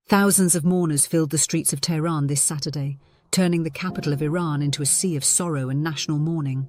Thousands of mourners filled the streets of Tehran this Saturday, turning the capital of Iran into a sea of sorrow and national mourning.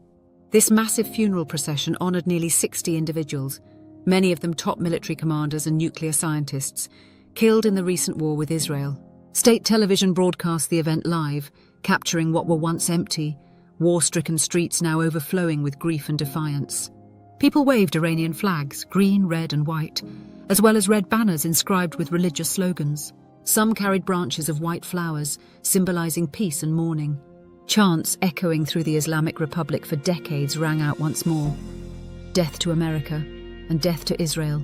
This massive funeral procession honored nearly 60 individuals, many of them top military commanders and nuclear scientists, killed in the recent war with Israel. State television broadcast the event live, capturing what were once empty, war-stricken streets now overflowing with grief and defiance. People waved Iranian flags, green, red and white, as well as red banners inscribed with religious slogans. Some carried branches of white flowers, symbolizing peace and mourning. Chants echoing through the Islamic Republic for decades rang out once more. Death to America and death to Israel.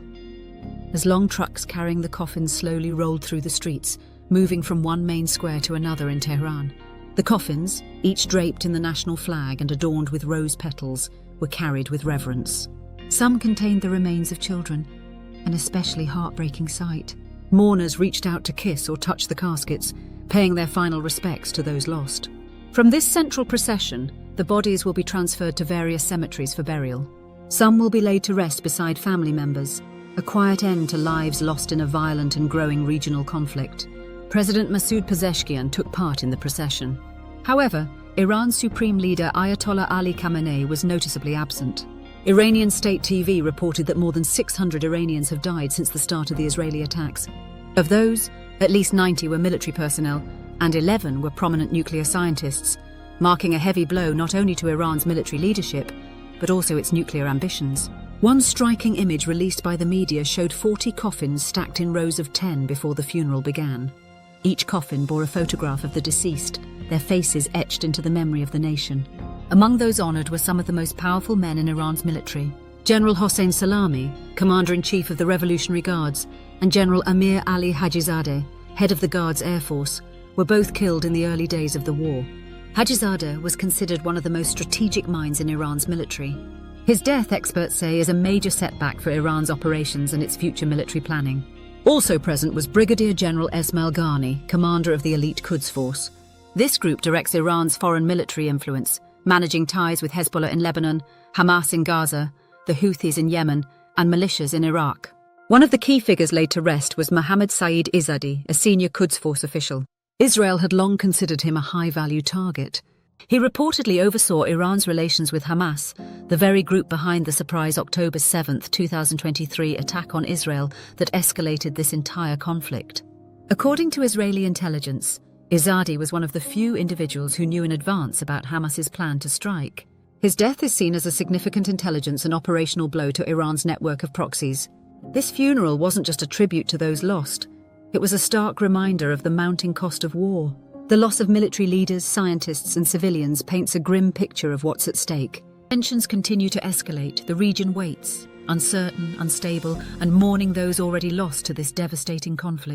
As long trucks carrying the coffins slowly rolled through the streets, moving from one main square to another in Tehran. The coffins, each draped in the national flag and adorned with rose petals, were carried with reverence. Some contained the remains of children, an especially heartbreaking sight. Mourners reached out to kiss or touch the caskets, paying their final respects to those lost. From this central procession, the bodies will be transferred to various cemeteries for burial. Some will be laid to rest beside family members, a quiet end to lives lost in a violent and growing regional conflict. President Masoud Pezeshkian took part in the procession. However, Iran's Supreme Leader Ayatollah Ali Khamenei was noticeably absent. Iranian state TV reported that more than 600 Iranians have died since the start of the Israeli attacks. Of those, at least 90 were military personnel, and 11 were prominent nuclear scientists, marking a heavy blow not only to Iran's military leadership, but also its nuclear ambitions. One striking image released by the media showed 40 coffins stacked in rows of 10 before the funeral began. Each coffin bore a photograph of the deceased, their faces etched into the memory of the nation. Among those honored were some of the most powerful men in Iran's military. General Hossein Salami, Commander-in-Chief of the Revolutionary Guards, and General Amir Ali Hajizadeh, head of the Guards Air Force, were both killed in the early days of the war. Hajizadeh was considered one of the most strategic minds in Iran's military. His death, experts say, is a major setback for Iran's operations and its future military planning. Also present was Brigadier General Esmail Ghani, commander of the elite Quds Force. This group directs Iran's foreign military influence, managing ties with Hezbollah in Lebanon, Hamas in Gaza, the Houthis in Yemen, and militias in Iraq. One of the key figures laid to rest was Mohammed Said Izadi, a senior Quds Force official. Israel had long considered him a high-value target. He reportedly oversaw Iran's relations with Hamas, the very group behind the surprise October 7, 2023 attack on Israel that escalated this entire conflict. According to Israeli intelligence, Izadi was one of the few individuals who knew in advance about Hamas's plan to strike. His death is seen as a significant intelligence and operational blow to Iran's network of proxies. This funeral wasn't just a tribute to those lost. It was a stark reminder of the mounting cost of war. The loss of military leaders, scientists and civilians paints a grim picture of what's at stake. Tensions continue to escalate, the region waits, uncertain, unstable, and mourning those already lost to this devastating conflict.